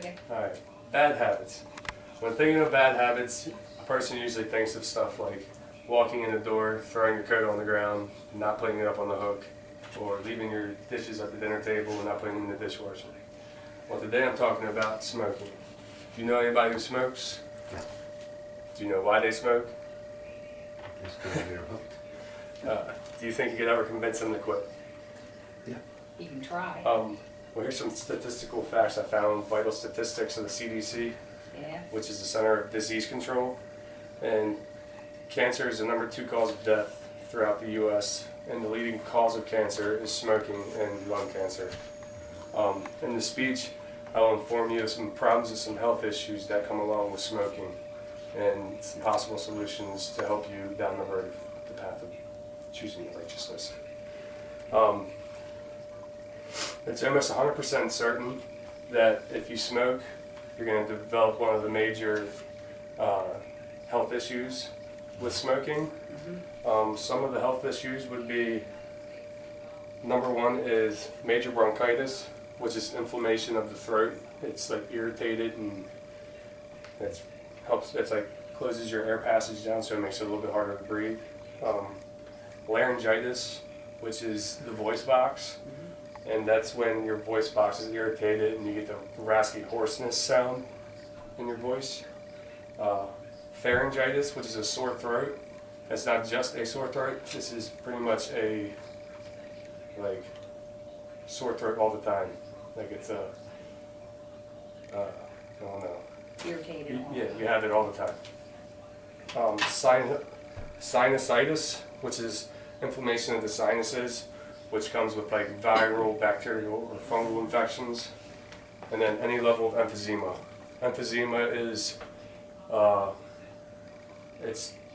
Okay. Alright, bad habits. When thinking of bad habits, a person usually thinks of stuff like walking in the door, throwing your coat on the ground, not putting it up on the hook, or leaving your dishes at the dinner table and not putting them in the dishwasher. Well, today I'm talking about smoking. Do you know anybody who smokes? Yeah. Do you know why they smoke? Just because you're hooked. Do you think you could ever convince them to quit? Yeah. You can try. Well, here's some statistical facts I found. Vital statistics of the CDC, Yeah. which is the Center of Disease Control. And cancer is the #2 cause of death throughout the U.S., and the leading cause of cancer is smoking and lung cancer. In the speech, I will inform you of some problems and some health issues that come along with smoking and some possible solutions to help you down the road of the path of choosing righteousness. It's almost 100% certain that if you smoke, you're going to develop one of the major health issues with smoking. Some of the health issues would be, number one is major bronchitis, which is inflammation of the throat. It's like irritated and it's like closes your air passage down, so it makes it a little bit harder to breathe. Laryngitis, which is the voice box, and that's when your voice box is irritated and you get the raspy hoarseness sound in your voice. Pharyngitis, which is a sore throat. It's not just a sore throat. This is pretty much a sore throat all the time. Like it's a I don't know. Irritated. Yeah, you have it all the time. Sinusitis, which is inflammation of the sinuses, which comes with like viral, bacterial, or fungal infections. And then any level of emphysema. Emphysema is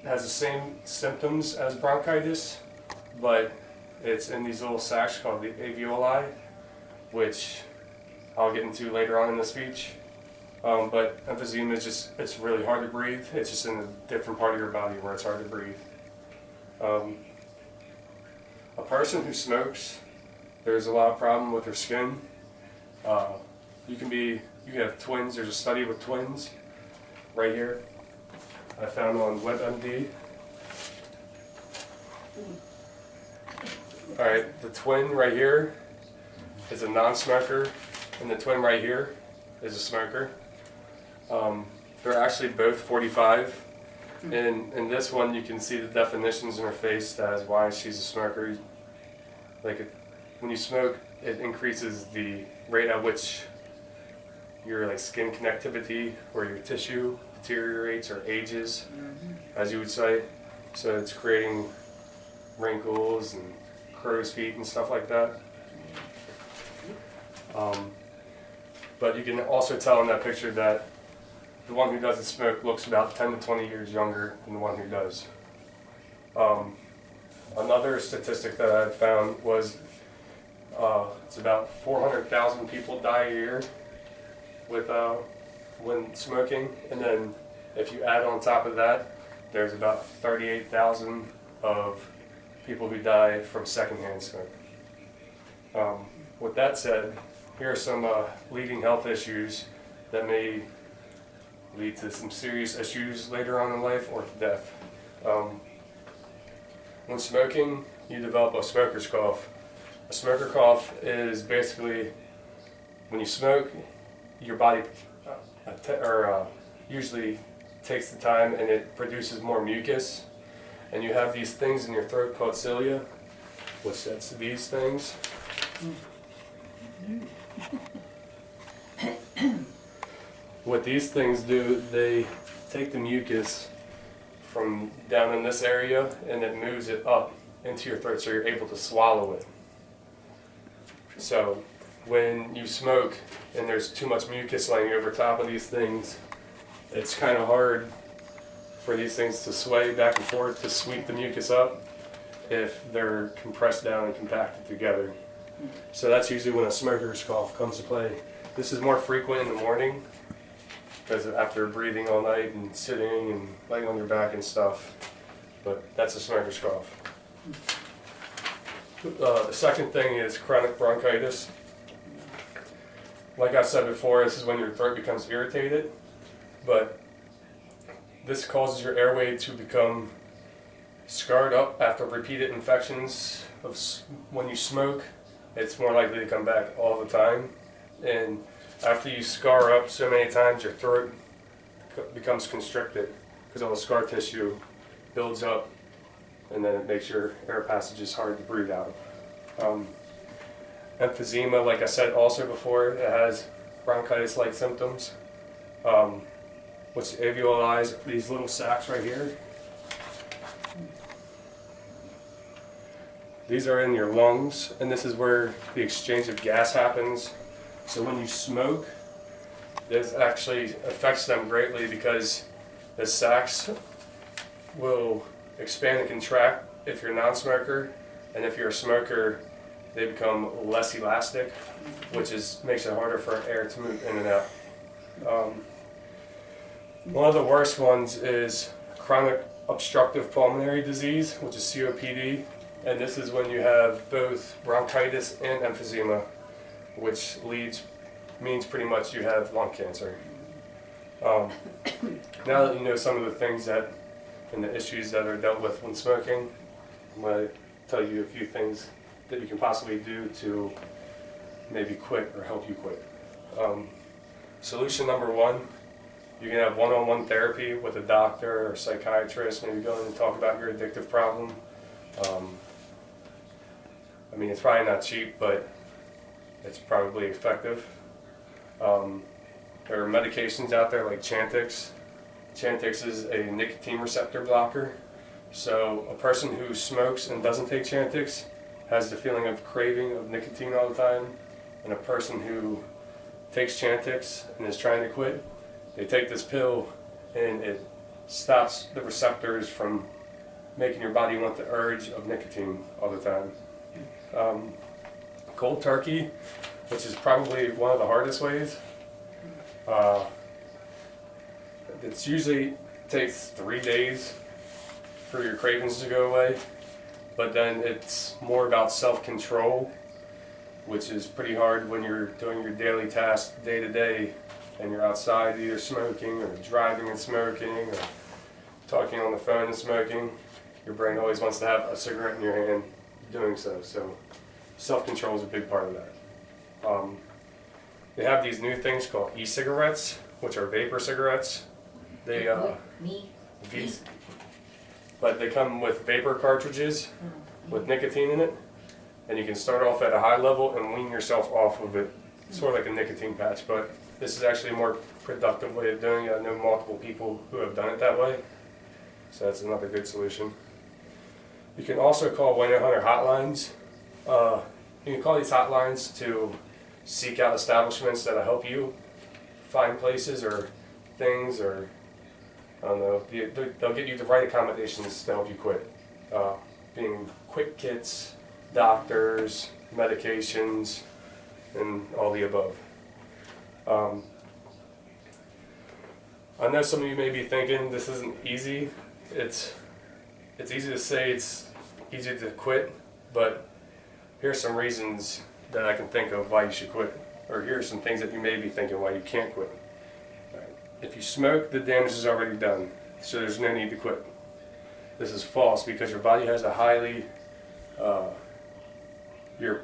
has the same symptoms as bronchitis, but it's in these little sacs called the alveoli, which I'll get into later on in the speech. But emphysema is just, it's really hard to breathe. It's just in a different part of your body where it's hard to breathe. A person who smokes, there's a lot of problem with their skin. You can have twins. There's a study with twins right here. I found on WebMD. Alright, the twin right here is a non-smoker, and the twin right here is a smoker. They're actually both 45. And in this one, you can see the definitions in her face that is why she's a smoker. When you smoke, it increases the rate at which your skin connectivity or your tissue deteriorates or ages, as you would say. So it's creating wrinkles and crow's feet and stuff like that. But you can also tell in that picture that the one who doesn't smoke looks about 10 to 20 years younger than the one who does. Another statistic that I found was it's about 400,000 people die a year with when smoking, and then if you add on top of that, there's about 38,000 of people who die from secondhand smoke. With that said, here are some leading health issues that may lead to some serious issues later on in life or to death. When smoking, you develop a smoker's cough. A smoker cough is basically when you smoke, your body usually takes the time and it produces more mucus, and you have these things in your throat called cilia, which that's these things. What these things do, they take the mucus from down in this area and it moves it up into your throat so you're able to swallow it. So when you smoke and there's too much mucus laying over top of these things, it's kind of hard for these things to sway back and forth to sweep the mucus up if they're compressed down and compacted together. So that's usually when a smoker's cough comes to play. This is more frequent in the morning because after breathing all night and sitting and laying on your back and stuff, but that's a smoker's cough. The second thing is chronic bronchitis. like I said before, this is when your throat becomes irritated, but this causes your airway to become scarred up after repeated infections when you smoke. It's more likely to come back all the time, and after you scar up so many times, your throat becomes constricted because all the scar tissue builds up, and then it makes your air passages hard to breathe out of. Emphysema, like I said also before, it has bronchitis-like symptoms, which alveoli, these little sacs right here. These are in your lungs, and this is where the exchange of gas happens. So when you smoke, this actually affects them greatly because the sacs will expand and contract if you're a non-smoker, and if you're a smoker, they become less elastic, which makes it harder for air to move in and out. One of the worst ones is chronic obstructive pulmonary disease, which is COPD, and this is when you have both bronchitis and emphysema, which means pretty much you have lung cancer. Now that you know some of the things and the issues that are dealt with when smoking, I'm going to tell you a few things that you can possibly do to maybe quit or help you quit. Solution number one, you can have one-on-one therapy with a doctor or psychiatrist, maybe go in and talk about your addictive problem. I mean, it's probably not cheap, but it's probably effective. There are medications out there like Chantix. Chantix is a nicotine receptor blocker. So a person who smokes and doesn't take Chantix has the feeling of craving of nicotine all the time. And a person who takes Chantix and is trying to quit, they take this pill and it stops the receptors from making your body want the urge of nicotine all the time. Cold turkey, which is probably one of the hardest ways. It usually takes 3 days for your cravings to go away, but then it's more about self-control, which is pretty hard when you're doing your daily tasks day to day and you're outside either smoking or driving and smoking or talking on the phone and smoking. Your brain always wants to have a cigarette in your hand doing so. So self-control is a big part of that. They have these new things called e-cigarettes, which are vapor cigarettes. They but they come with vapor cartridges with nicotine in it, and you can start off at a high level and wean yourself off of it, sort of like a nicotine patch. But this is actually a more productive way of doing it. I know multiple people who have done it that way, so that's another good solution. You can also call 1-800 hotlines. You can call these hotlines to seek out establishments that'll help you find places or things, or I don't know, they'll get you the right accommodations to help you quit. Being quick kits, doctors, medications, and all the above. I know some of you may be thinking this isn't easy. It's easy to say it's easy to quit, but here's some reasons that I can think of why you should quit, or here's some things that you may be thinking why you can't quit. If you smoke, the damage is already done, so there's no need to quit. This is false because your body has a highly, your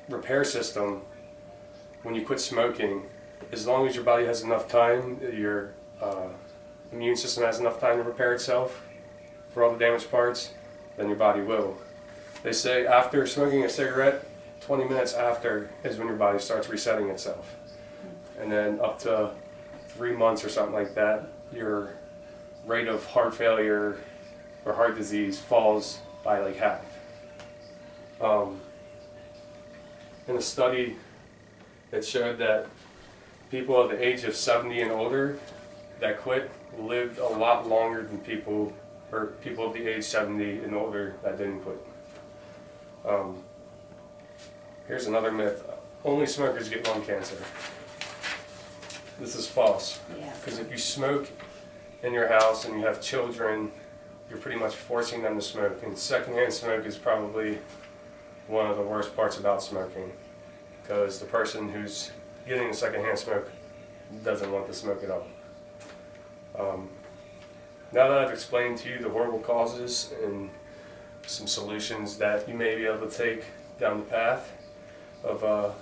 repair system, when you quit smoking, as long as your body has enough time, your immune system has enough time to repair itself for all the damaged parts, then your body will. They say after smoking a cigarette, 20 minutes after is when your body starts resetting itself. And then up to 3 months or something like that, your rate of heart failure or heart disease falls by like half. In a study, it showed that people of the age of 70 and older that quit lived a lot longer than people of the age 70 and older that didn't quit. Here's another myth. Only smokers get lung cancer. This is false. Because if you smoke in your house and you have children, you're pretty much forcing them to smoke. And secondhand smoke is probably one of the worst parts about smoking. because the person who's getting the secondhand smoke doesn't want the smoke at all. Now that I've explained to you the horrible causes and some solutions that you may be able to take down the path of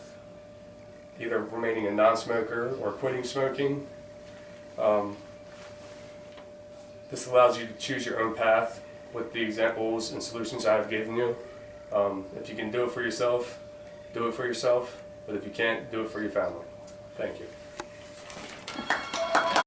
either remaining a non-smoker or quitting smoking, this allows you to choose your own path with the examples and solutions I've given you. If you can do it for yourself, do it for yourself, but if you can't, do it for your family. Thank you.